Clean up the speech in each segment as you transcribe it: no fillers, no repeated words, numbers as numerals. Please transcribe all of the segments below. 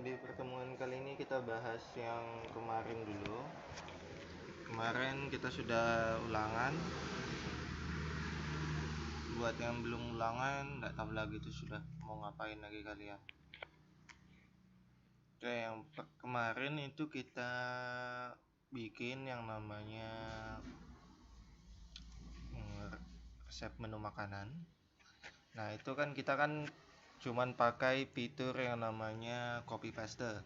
Di pertemuan kali ini kita bahas yang kemarin dulu. Kemarin kita sudah ulangan. Buat yang belum ulangan, nggak tahu lagi itu sudah mau ngapain lagi kalian. Oke, yang kemarin itu kita bikin yang namanya resep menu makanan. Nah, itu kan kita cuman pakai fitur yang namanya copy paste.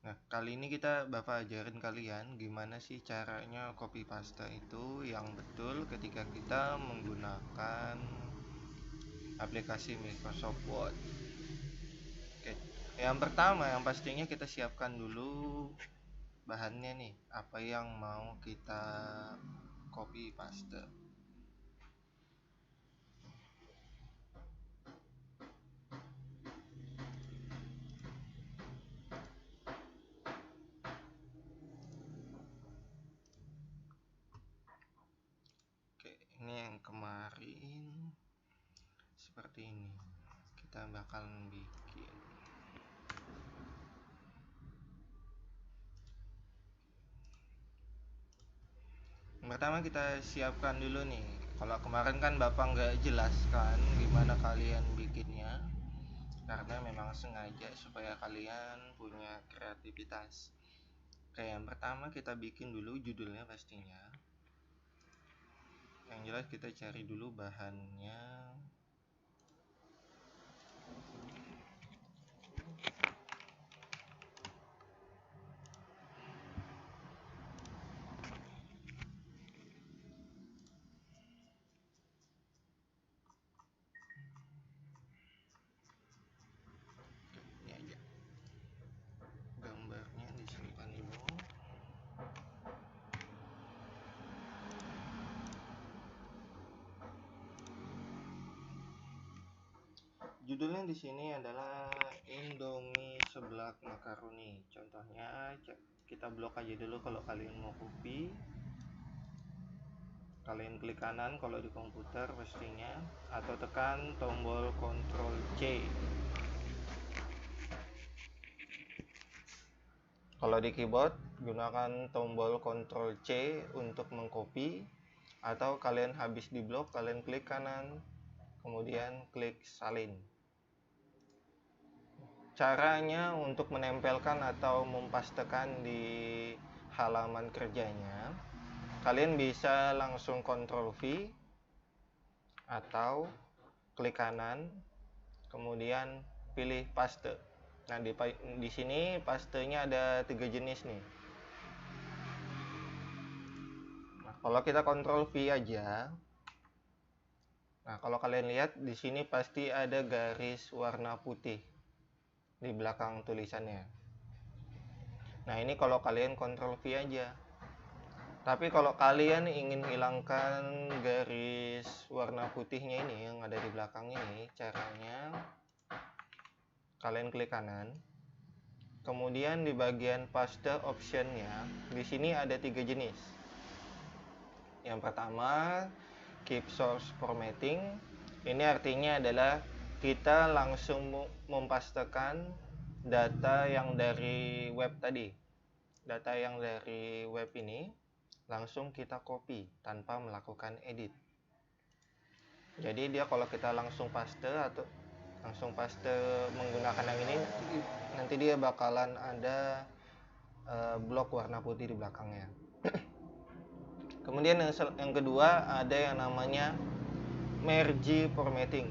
Nah, kali ini Bapak ajarin kalian gimana sih caranya copy paste itu yang betul ketika kita menggunakan aplikasi Microsoft Word. Oke. Yang pertama yang pastinya kita siapkan dulu bahannya nih, apa yang mau kita copy paste. Oke, ini yang kemarin seperti ini. Kita bakal bikin. Pertama kita siapkan dulu nih. Kalau kemarin kan Bapak nggak jelaskan gimana kalian bikinnya, karena memang sengaja supaya kalian punya kreativitas. Oke, yang pertama kita bikin dulu judulnya pastinya. Yang jelas kita cari dulu bahannya. Ini aja. Gambarnya disimpan dulu. Judulnya di sini adalah Indomie seblak makaroni. Contohnya kita blok aja dulu kalau kalian mau copy. Kalian klik kanan kalau di komputer pastinya, atau tekan tombol Ctrl C. Kalau di keyboard gunakan tombol Ctrl C untuk mengcopy, atau kalian habis di blok kalian klik kanan kemudian klik salin. Caranya untuk menempelkan atau mempastekan di halaman kerjanya, kalian bisa langsung Ctrl V atau klik kanan kemudian pilih paste. Nah, di sini pastenya ada 3 jenis nih. Nah, kalau kita Ctrl V aja, nah kalau kalian lihat di sini pasti ada garis warna putih di belakang tulisannya. Nah, ini kalau kalian Ctrl V aja. Tapi kalau kalian ingin hilangkan garis warna putihnya ini yang ada di belakang ini, caranya kalian klik kanan. Kemudian di bagian paste optionnya, di sini ada 3 jenis. Yang pertama, keep source formatting. Ini artinya adalah kita langsung mempastekan data yang dari web tadi. Data yang dari web ini langsung kita copy tanpa melakukan edit. Jadi dia kalau kita langsung paste menggunakan yang ini, nanti dia bakalan ada blok warna putih di belakangnya. Kemudian yang kedua ada yang namanya merge formatting.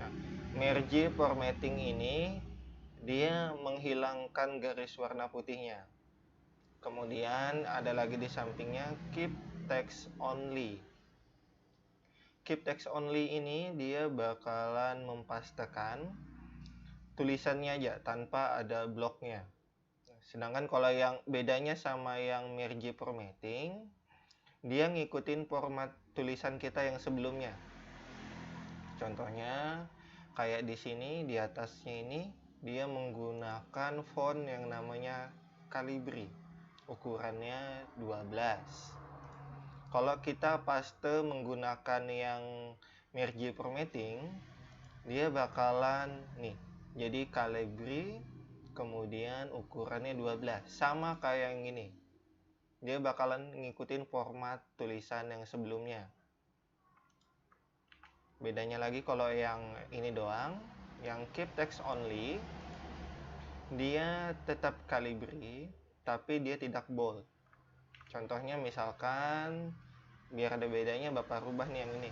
Nah, merge formatting ini dia menghilangkan garis warna putihnya. Kemudian ada lagi di sampingnya keep text only. Keep text only ini dia bakalan mempastekan tulisannya aja tanpa ada bloknya. Sedangkan kalau yang bedanya sama yang merge formatting, dia ngikutin format tulisan kita yang sebelumnya. Contohnya kayak di sini di atasnya ini dia menggunakan font yang namanya Calibri. Ukurannya 12. Kalau kita paste menggunakan yang merge formatting, dia bakalan nih. Jadi Calibri kemudian ukurannya 12, sama kayak yang ini. Dia bakalan ngikutin format tulisan yang sebelumnya. Bedanya lagi kalau yang ini doang, yang keep text only, dia tetap Calibri tapi dia tidak bold. Contohnya misalkan biar ada bedanya Bapak rubah nih yang ini.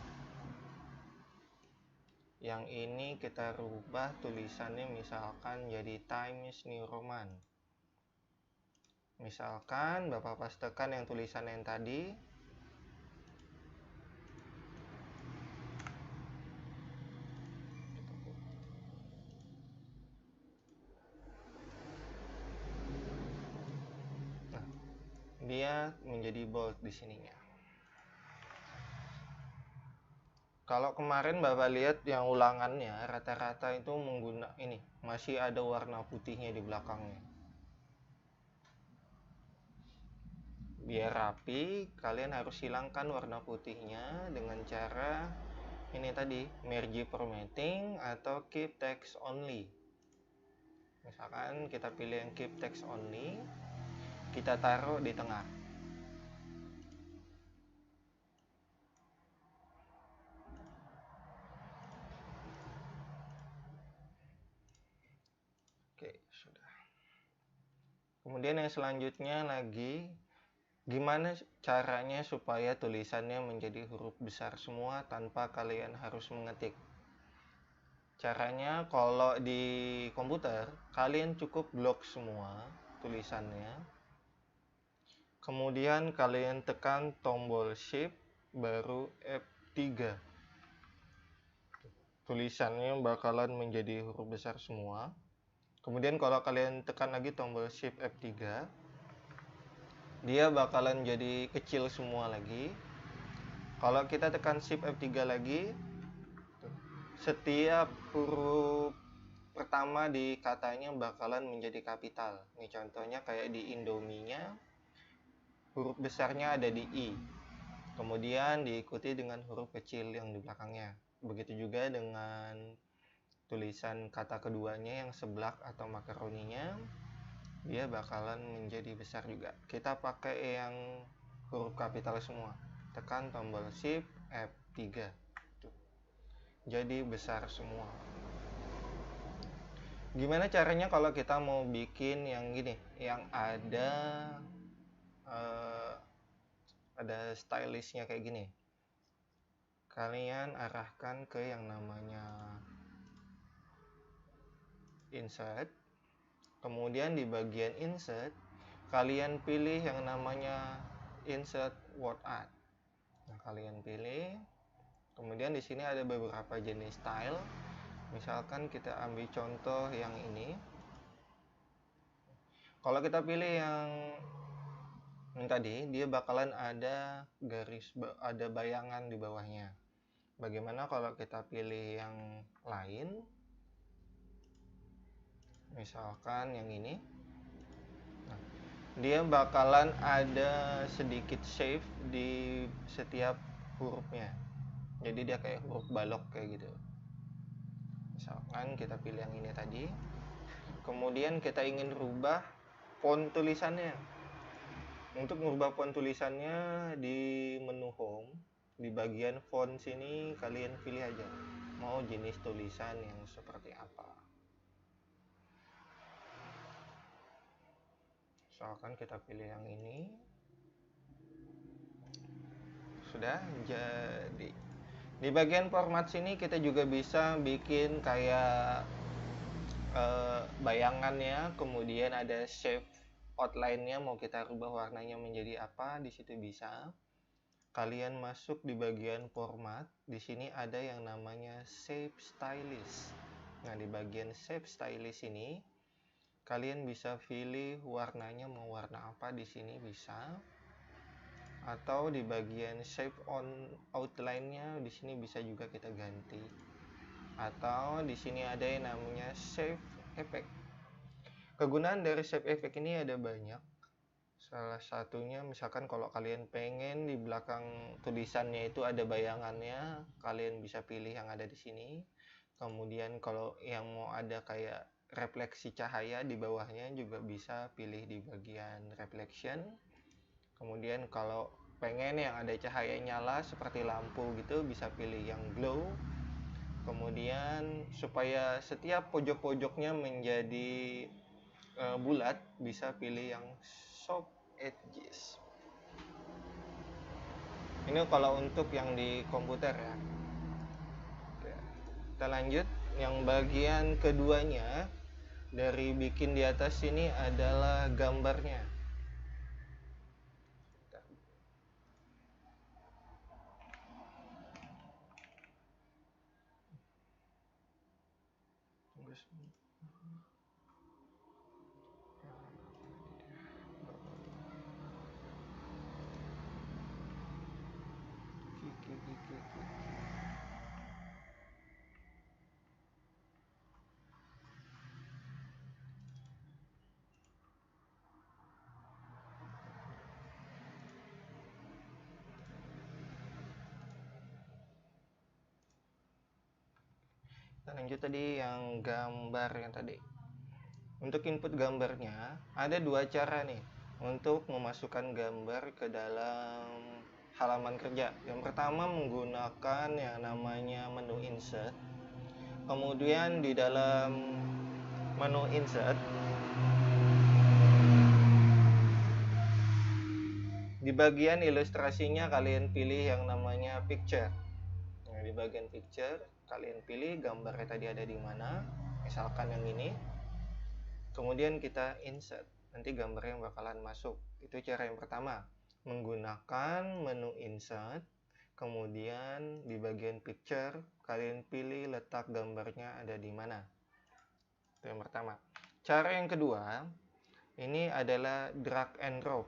Yang ini kita rubah tulisannya misalkan jadi Times New Roman. Misalkan Bapak pastekan yang tulisan yang tadi. Nah, dia menjadi bold di sininya. Kalau kemarin Bapak lihat yang ulangannya rata-rata itu menggunakan ini, masih ada warna putihnya di belakangnya. Biar rapi, kalian harus hilangkan warna putihnya dengan cara ini tadi, merge formatting atau keep text only. Misalkan kita pilih yang keep text only, kita taruh di tengah. Oke, sudah. Kemudian yang selanjutnya lagi, gimana caranya supaya tulisannya menjadi huruf besar semua tanpa kalian harus mengetik? Caranya kalau di komputer, kalian cukup blok semua tulisannya. Kemudian kalian tekan tombol Shift, baru F3. Tulisannya bakalan menjadi huruf besar semua. Kemudian kalau kalian tekan lagi tombol Shift F3, dia bakalan jadi kecil semua lagi. Kalau kita tekan Shift F3 lagi, setiap huruf pertama di katanya bakalan menjadi kapital. Ini contohnya kayak di Indomie-nya, huruf besarnya ada di I. Kemudian diikuti dengan huruf kecil yang di belakangnya. Begitu juga dengan tulisan kata keduanya yang seblak atau makaroninya, dia bakalan menjadi besar juga. Kita pakai yang huruf kapital semua. Tekan tombol Shift F3. Jadi besar semua. Gimana caranya kalau kita mau bikin yang gini, yang ada stylishnya kayak gini? Kalian arahkan ke yang namanya insert. Kemudian di bagian insert, kalian pilih yang namanya insert word art. Nah, kalian pilih. Kemudian di sini ada beberapa jenis style. Misalkan kita ambil contoh yang ini. Kalau kita pilih yang tadi, dia bakalan ada garis, ada bayangan di bawahnya. Bagaimana kalau kita pilih yang lain? Misalkan yang ini. Nah, dia bakalan ada sedikit shave di setiap hurufnya. Jadi dia kayak huruf balok kayak gitu. Misalkan kita pilih yang ini tadi. Kemudian kita ingin rubah font tulisannya. Untuk merubah font tulisannya di menu home, di bagian font sini kalian pilih aja mau jenis tulisan yang seperti apa. Misalkan kita pilih yang ini. Sudah jadi. Di bagian format sini kita juga bisa bikin kayak bayangannya, kemudian ada shape outline-nya, mau kita rubah warnanya menjadi apa, di situ bisa. Kalian masuk di bagian format, di sini ada yang namanya shape stylist. Nah, di bagian shape stylist ini kalian bisa pilih warnanya mau warna apa, di sini bisa. Atau di bagian shape on outline-nya, di sini bisa juga kita ganti. Atau di sini ada yang namanya shape effect. Kegunaan dari shape effect ini ada banyak. Salah satunya misalkan kalau kalian pengen di belakang tulisannya itu ada bayangannya, kalian bisa pilih yang ada di sini. Kemudian kalau yang mau ada kayak refleksi cahaya di bawahnya juga bisa pilih di bagian reflection. Kemudian kalau pengen yang ada cahaya nyala seperti lampu gitu bisa pilih yang glow. Kemudian supaya setiap pojok-pojoknya menjadi bulat bisa pilih yang soft edges. Ini kalau untuk yang di komputer ya. Oke, kita lanjut. Yang bagian keduanya dari bikin di atas ini adalah gambarnya. Kita lanjut tadi yang gambar yang tadi. Untuk input gambarnya ada dua cara nih untuk memasukkan gambar ke dalam halaman kerja. Yang pertama menggunakan yang namanya menu insert. Kemudian di dalam menu insert di bagian ilustrasinya kalian pilih yang namanya picture. Nah, di bagian picture kalian pilih gambarnya tadi ada di mana. Misalkan yang ini. Kemudian kita insert. Nanti gambarnya bakalan masuk. Itu cara yang pertama. Menggunakan menu insert. Kemudian di bagian picture kalian pilih letak gambarnya ada di mana. Itu yang pertama. Cara yang kedua, ini adalah drag and drop.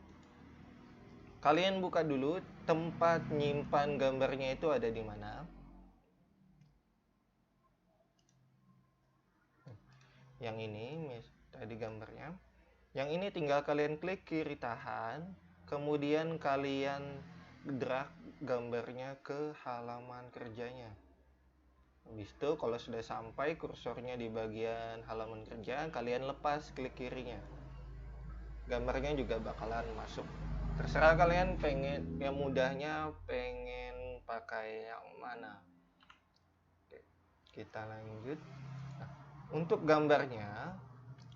Kalian buka dulu tempat nyimpan gambarnya itu ada di mana. Yang ini tadi gambarnya. Yang ini tinggal kalian klik kiri tahan, kemudian kalian drag gambarnya ke halaman kerjanya. Habis itu kalau sudah sampai kursornya di bagian halaman kerja, kalian lepas klik kirinya. Gambarnya juga bakalan masuk. Terserah kalian pengen yang mudahnya pengen pakai yang mana. Oke, kita lanjut. Nah, untuk gambarnya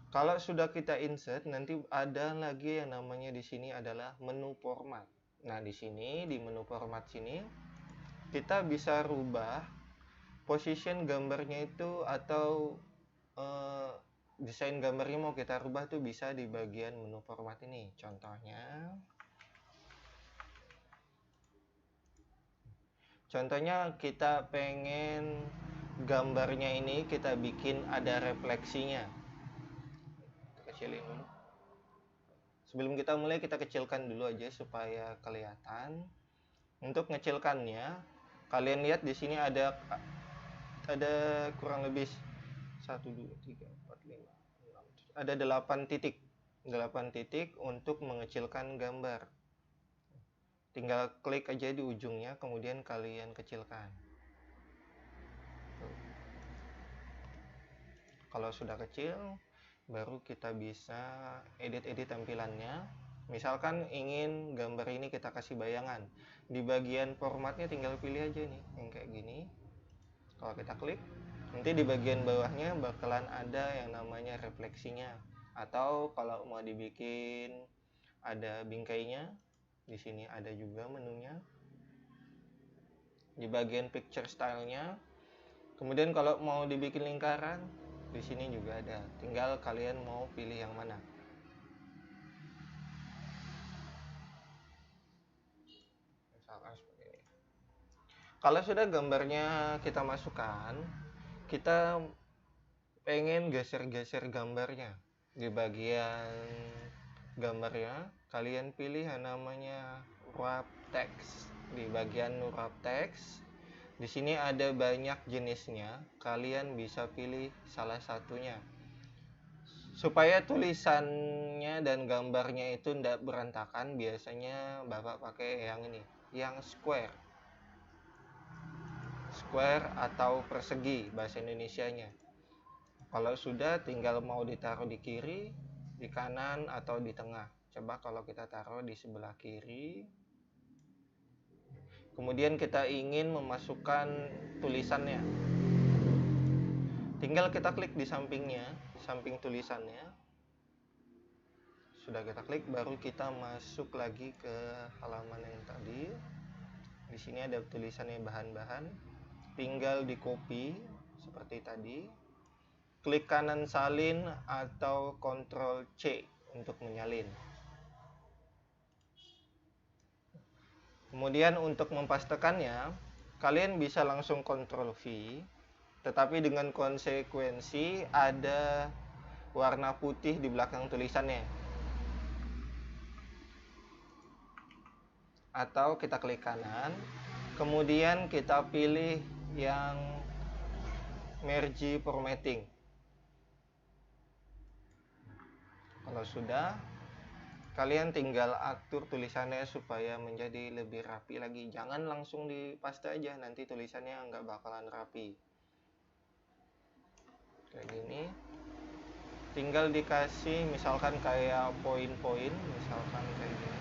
kalau sudah kita insert nanti ada lagi yang namanya di sini adalah menu format. Nah, di sini di menu format sini kita bisa rubah position gambarnya itu atau desain gambarnya mau kita rubah tuh bisa di bagian menu format ini. Contohnya kita pengen gambarnya ini kita bikin ada refleksinya. Kecilin dulu. Sebelum kita mulai kita kecilkan dulu aja supaya kelihatan. Untuk ngecilkannya, kalian lihat di sini ada kurang lebih 1 2 3 4 5 6 ada 8 titik. 8 titik untuk mengecilkan gambar. Tinggal klik aja di ujungnya, kemudian kalian kecilkan. Kalau sudah kecil, baru kita bisa edit-edit tampilannya. Misalkan ingin gambar ini kita kasih bayangan. Di bagian formatnya tinggal pilih aja nih, yang kayak gini. Kalau kita klik, nanti di bagian bawahnya bakalan ada yang namanya refleksinya. Atau kalau mau dibikin ada bingkainya, di sini ada juga menunya. Di bagian picture style-nya. Kemudian kalau mau dibikin lingkaran, di sini juga ada. Tinggal kalian mau pilih yang mana. Misalkan seperti ini. Kalau sudah gambarnya kita masukkan, kita pengen geser-geser gambarnya. Di bagian gambarnya, kalian pilih yang namanya wrap text. Di bagian wrap text, di sini ada banyak jenisnya. Kalian bisa pilih salah satunya. Supaya tulisannya dan gambarnya itu tidak berantakan, biasanya Bapak pakai yang ini, yang square. Square atau persegi bahasa Indonesianya. Kalau sudah, tinggal mau ditaruh di kiri, di kanan, atau di tengah. Coba kalau kita taruh di sebelah kiri. Kemudian kita ingin memasukkan tulisannya. Tinggal kita klik di sampingnya, samping tulisannya. Sudah kita klik, baru kita masuk lagi ke halaman yang tadi. Di sini ada tulisannya bahan-bahan. Tinggal di copy seperti tadi. Klik kanan salin atau Ctrl C untuk menyalin. Kemudian untuk mempastekannya, kalian bisa langsung Ctrl V, tetapi dengan konsekuensi ada warna putih di belakang tulisannya. Atau kita klik kanan, kemudian kita pilih yang merge formatting. Kalau sudah, kalian tinggal atur tulisannya supaya menjadi lebih rapi lagi. Jangan langsung dipaste aja, nanti tulisannya nggak bakalan rapi. Kayak gini. Tinggal dikasih misalkan kayak poin-poin, misalkan kayak gini.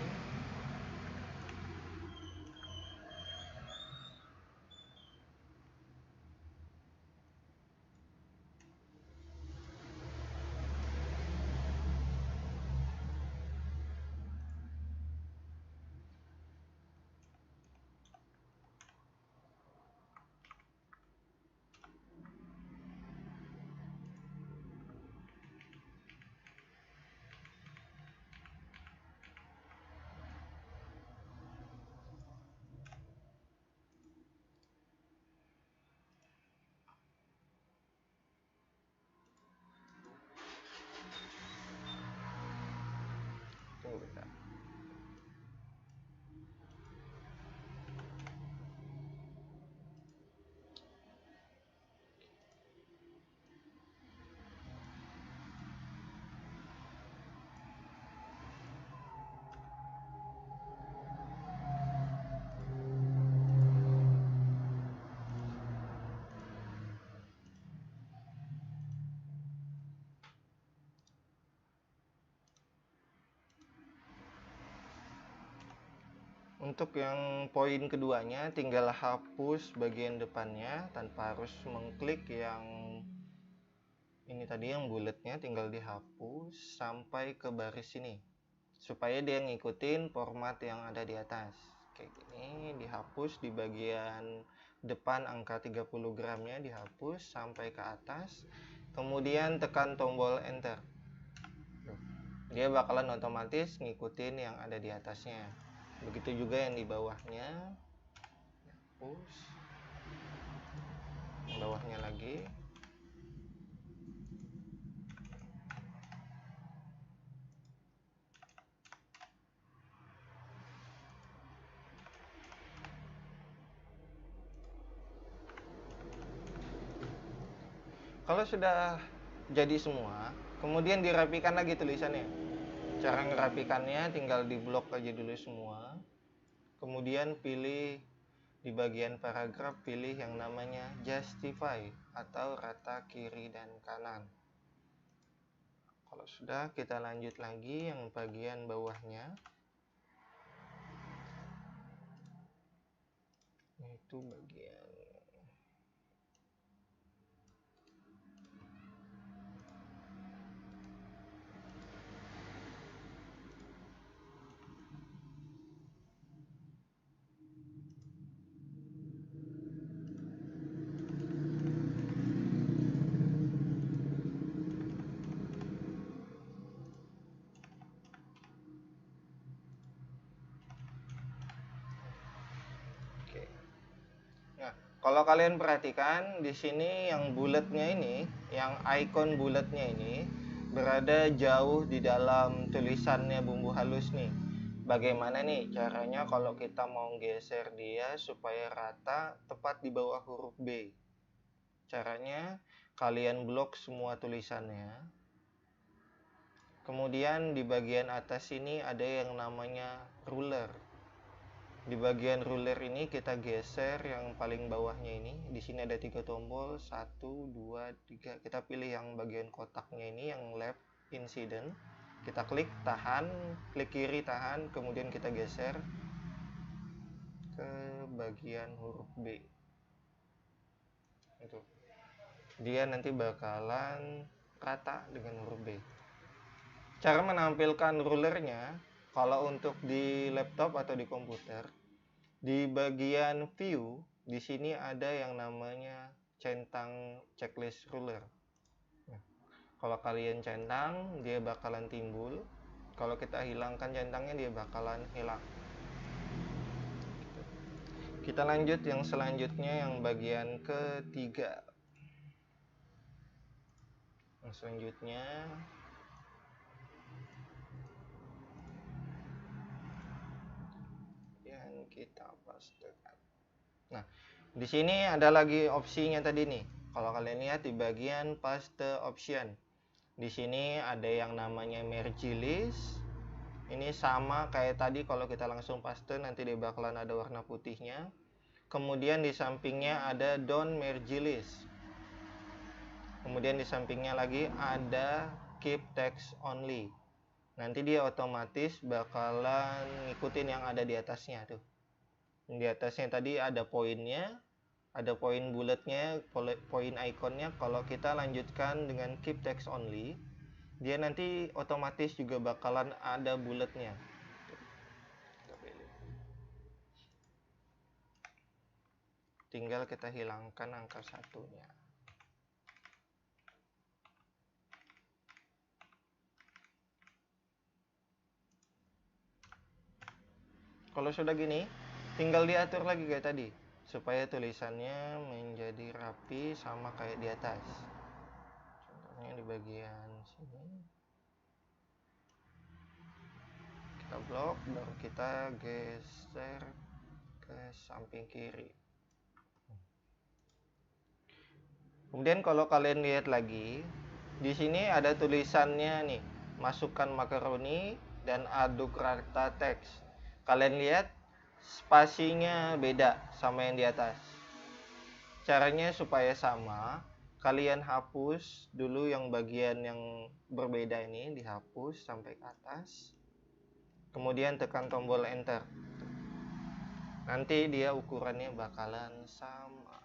Tunggu bentar. Untuk yang poin keduanya, tinggal hapus bagian depannya tanpa harus mengklik yang ini tadi yang bulatnya, tinggal dihapus sampai ke baris ini supaya dia ngikutin format yang ada di atas. Kayak gini, dihapus di bagian depan angka 30 gramnya, dihapus sampai ke atas, kemudian tekan tombol enter. Dia bakalan otomatis ngikutin yang ada di atasnya. Begitu juga yang di bawahnya, hapus yang bawahnya lagi. Kalau sudah jadi semua, kemudian dirapikan lagi tulisannya. Cara ngerapikannya tinggal diblok aja dulu semua. Kemudian pilih di bagian paragraf, pilih yang namanya justify atau rata kiri dan kanan. Kalau sudah, kita lanjut lagi yang bagian bawahnya. Itu bagian kalau kalian perhatikan di sini yang bulatnya ini, yang icon bulatnya ini berada jauh di dalam tulisannya bumbu halus nih. Bagaimana nih caranya kalau kita mau geser dia supaya rata tepat di bawah huruf B? Caranya kalian blok semua tulisannya. Kemudian di bagian atas ini ada yang namanya ruler. Di bagian ruler ini kita geser yang paling bawahnya ini. Di sini ada 3 tombol, 1, 2, 3. Kita pilih yang bagian kotaknya ini, yang left incident. Kita klik tahan, klik kiri tahan, kemudian kita geser ke bagian huruf B. Itu. Dia nanti bakalan rata dengan huruf B. Cara menampilkan rulernya, kalau untuk di laptop atau di komputer, di bagian view, di sini ada yang namanya centang checklist ruler. Nah, kalau kalian centang, dia bakalan timbul. Kalau kita hilangkan centangnya, dia bakalan hilang. Kita lanjut yang selanjutnya, yang bagian ketiga. Yang selanjutnya, yang kita pastekan. Nah, di sini ada lagi opsinya tadi nih. Kalau kalian lihat di bagian paste option, di sini ada yang namanya merge list. Ini sama kayak tadi, kalau kita langsung paste nanti dia bakalan ada warna putihnya. Kemudian di sampingnya ada don't merge list. Kemudian di sampingnya lagi ada keep text only. Nanti dia otomatis bakalan ngikutin yang ada di atasnya tuh. Di atasnya tadi ada poinnya, ada poin bulatnya, poin ikonnya. Kalau kita lanjutkan dengan keep text only, dia nanti otomatis juga bakalan ada bulatnya. Tinggal kita hilangkan angka satunya. Kalau sudah gini, tinggal diatur lagi kayak tadi, supaya tulisannya menjadi rapi sama kayak di atas. Contohnya di bagian sini. Kita blok, baru kita geser ke samping kiri. Kemudian kalau kalian lihat lagi, di sini ada tulisannya nih, masukkan makaroni dan aduk rata teks. Kalian lihat spasinya beda sama yang di atas. Caranya supaya sama, kalian hapus dulu yang bagian yang berbeda ini, dihapus sampai ke atas. Kemudian tekan tombol enter. Nanti dia ukurannya bakalan sama.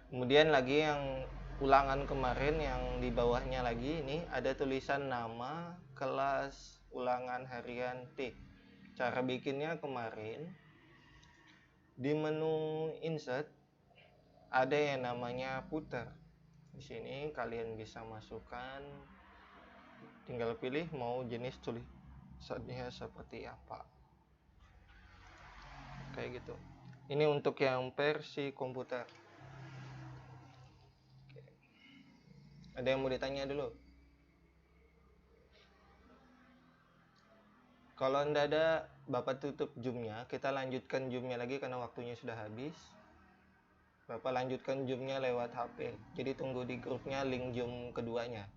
Kemudian lagi yang ulangan kemarin yang di bawahnya lagi, ini ada tulisan nama kelas ulangan harian T. Cara bikinnya kemarin, di menu insert ada yang namanya puter. Di sini kalian bisa masukkan, tinggal pilih mau jenis tulisannya seperti apa. Kayak gitu. Ini untuk yang versi komputer. Ada yang mau ditanya dulu? Kalau tidak ada, Bapak tutup Zoom-nya. Kita lanjutkan Zoom-nya lagi karena waktunya sudah habis. Bapak lanjutkan Zoom-nya lewat HP. Jadi tunggu di grupnya link Zoom keduanya.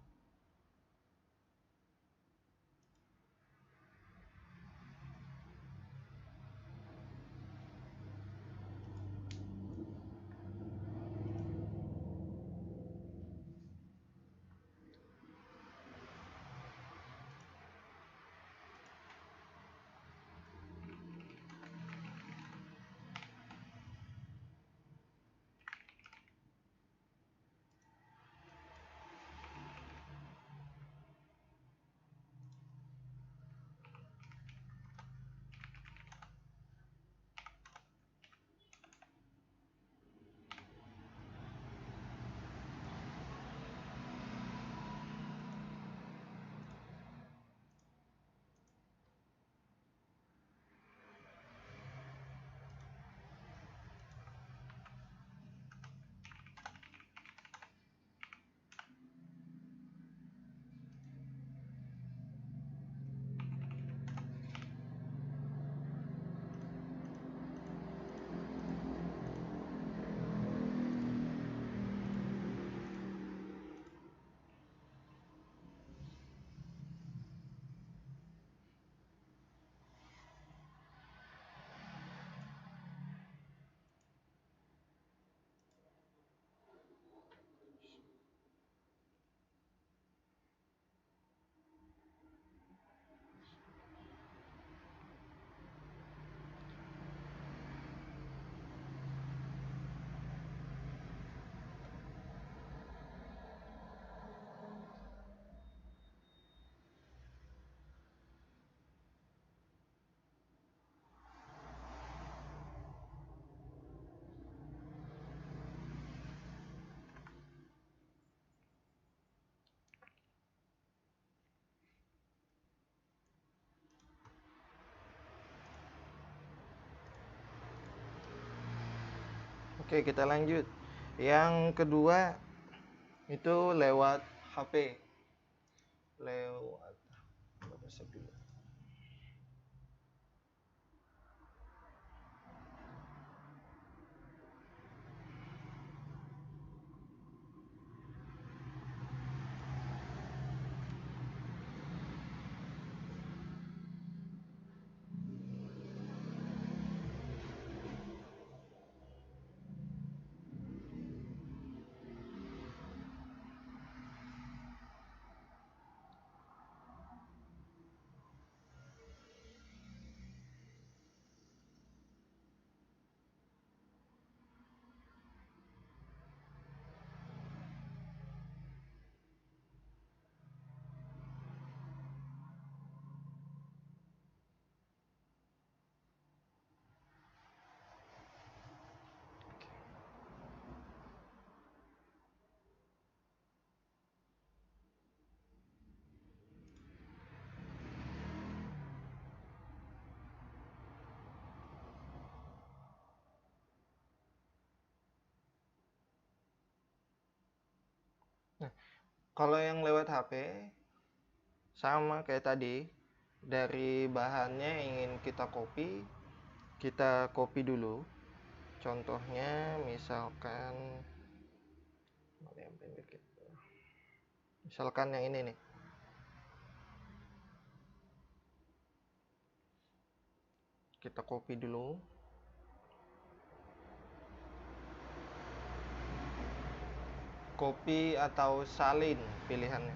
Oke, kita lanjut. Yang kedua itu lewat HP. Lewat WhatsApp dulu. Nah, kalau yang lewat HP sama kayak tadi, dari bahannya ingin kita copy dulu. Contohnya misalkan yang ini nih. Kita copy dulu. Copy atau salin pilihannya.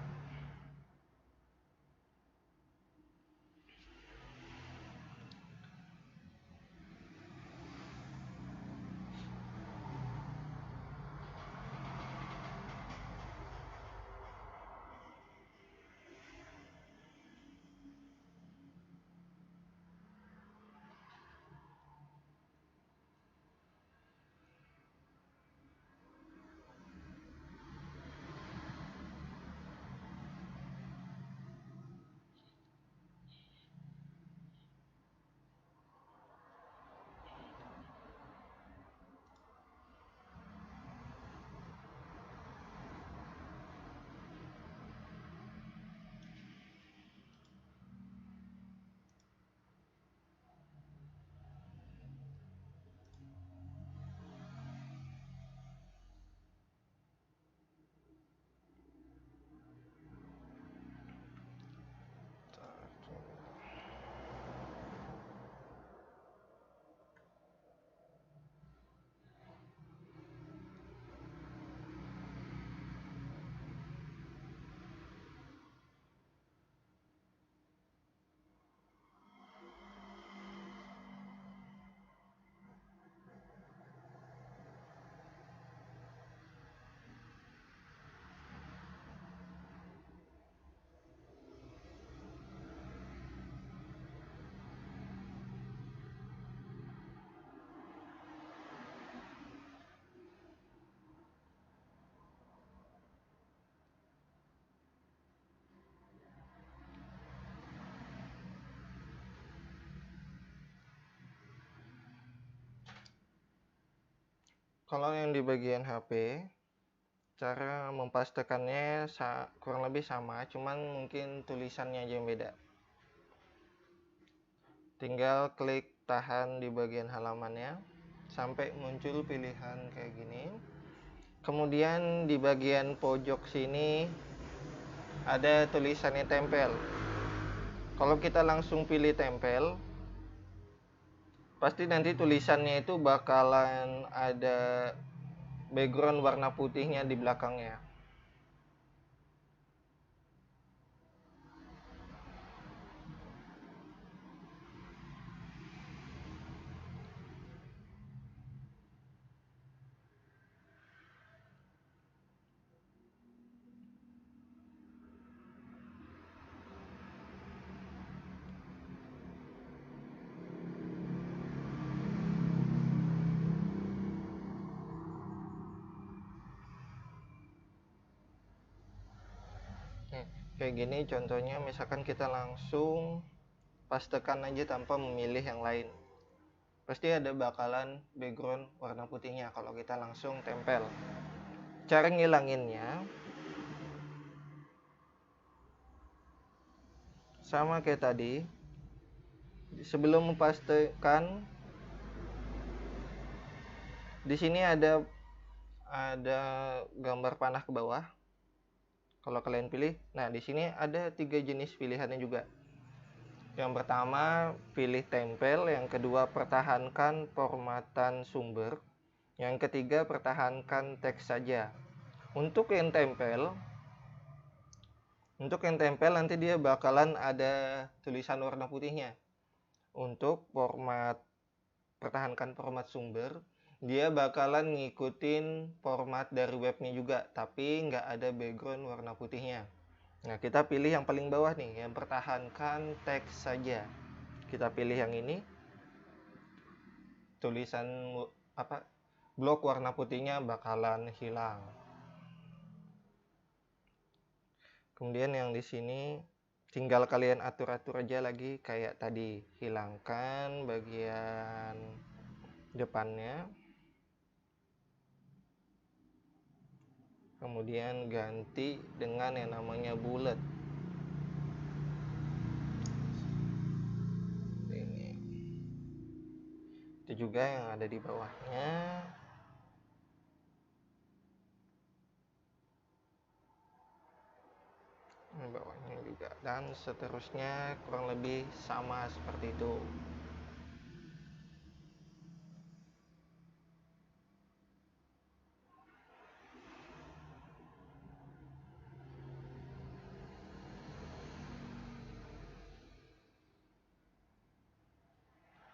Kalau yang di bagian HP, cara mempastekannya kurang lebih sama, cuman mungkin tulisannya aja yang beda. Tinggal klik tahan di bagian halamannya sampai muncul pilihan kayak gini. Kemudian di bagian pojok sini ada tulisannya tempel. Kalau kita langsung pilih tempel, pasti nanti tulisannya itu bakalan ada background warna putihnya di belakangnya. Kayak gini contohnya, misalkan kita langsung pastekan aja tanpa memilih yang lain. pasti ada bakalan background warna putihnya kalau kita langsung tempel. Cara ngilanginnya sama kayak tadi. Sebelum mempastekan, di sini ada gambar panah ke bawah. Kalau kalian pilih, nah di sini ada 3 jenis pilihannya juga. Yang pertama pilih tempel, yang kedua pertahankan formatan sumber, yang ketiga pertahankan teks saja. Untuk yang tempel nanti dia bakalan ada tulisan warna putihnya. Untuk format pertahankan format sumber, dia bakalan ngikutin format dari webnya juga, tapi nggak ada background warna putihnya. Nah, kita pilih yang paling bawah nih, yang pertahankan teks saja. Kita pilih yang ini. Tulisan blok warna putihnya bakalan hilang. Kemudian yang di sini tinggal kalian atur-atur aja lagi kayak tadi, hilangkan bagian depannya. Kemudian ganti dengan yang namanya bullet. Ini. Itu juga yang ada di bawahnya. Bawahnya juga, dan seterusnya kurang lebih sama seperti itu.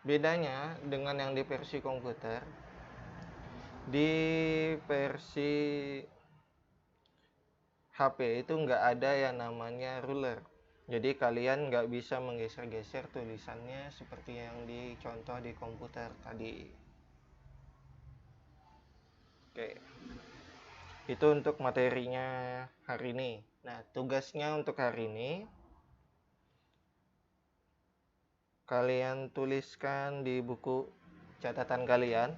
Bedanya dengan yang di versi komputer, di versi HP itu nggak ada yang namanya ruler. Jadi kalian nggak bisa menggeser-geser tulisannya seperti yang dicontoh di komputer tadi. Oke, itu untuk materinya hari ini. Nah, tugasnya untuk hari ini, kalian tuliskan di buku catatan kalian.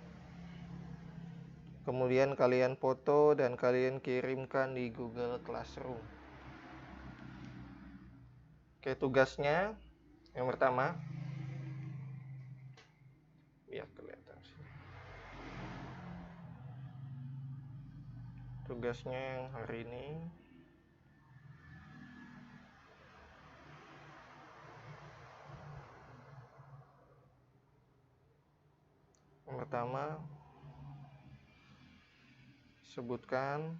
Kemudian kalian foto dan kalian kirimkan di Google Classroom. Oke, tugasnya yang pertama, biar kelihatan sih. Tugasnya yang hari ini, yang pertama, sebutkan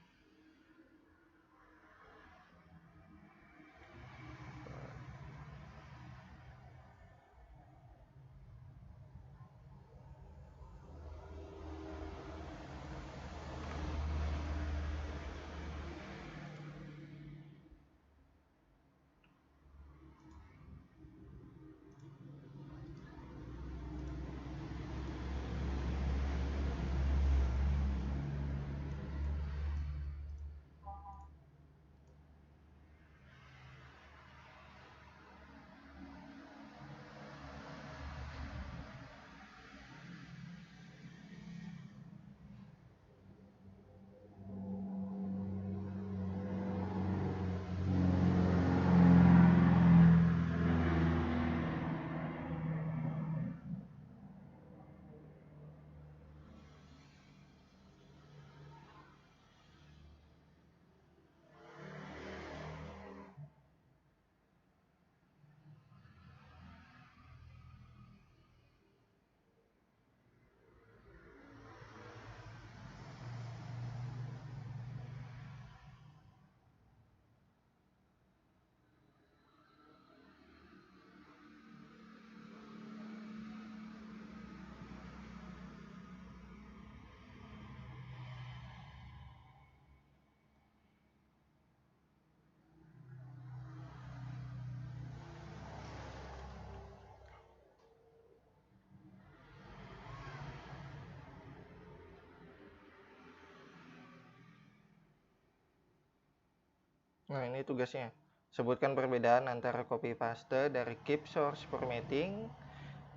Nah, ini tugasnya. Sebutkan perbedaan antara copy paste dari keep source formatting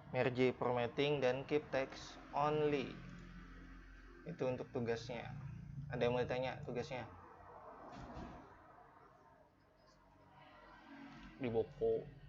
merge formatting dan keep text only. Itu untuk tugasnya. Ada yang mau ditanya tugasnya? Di buku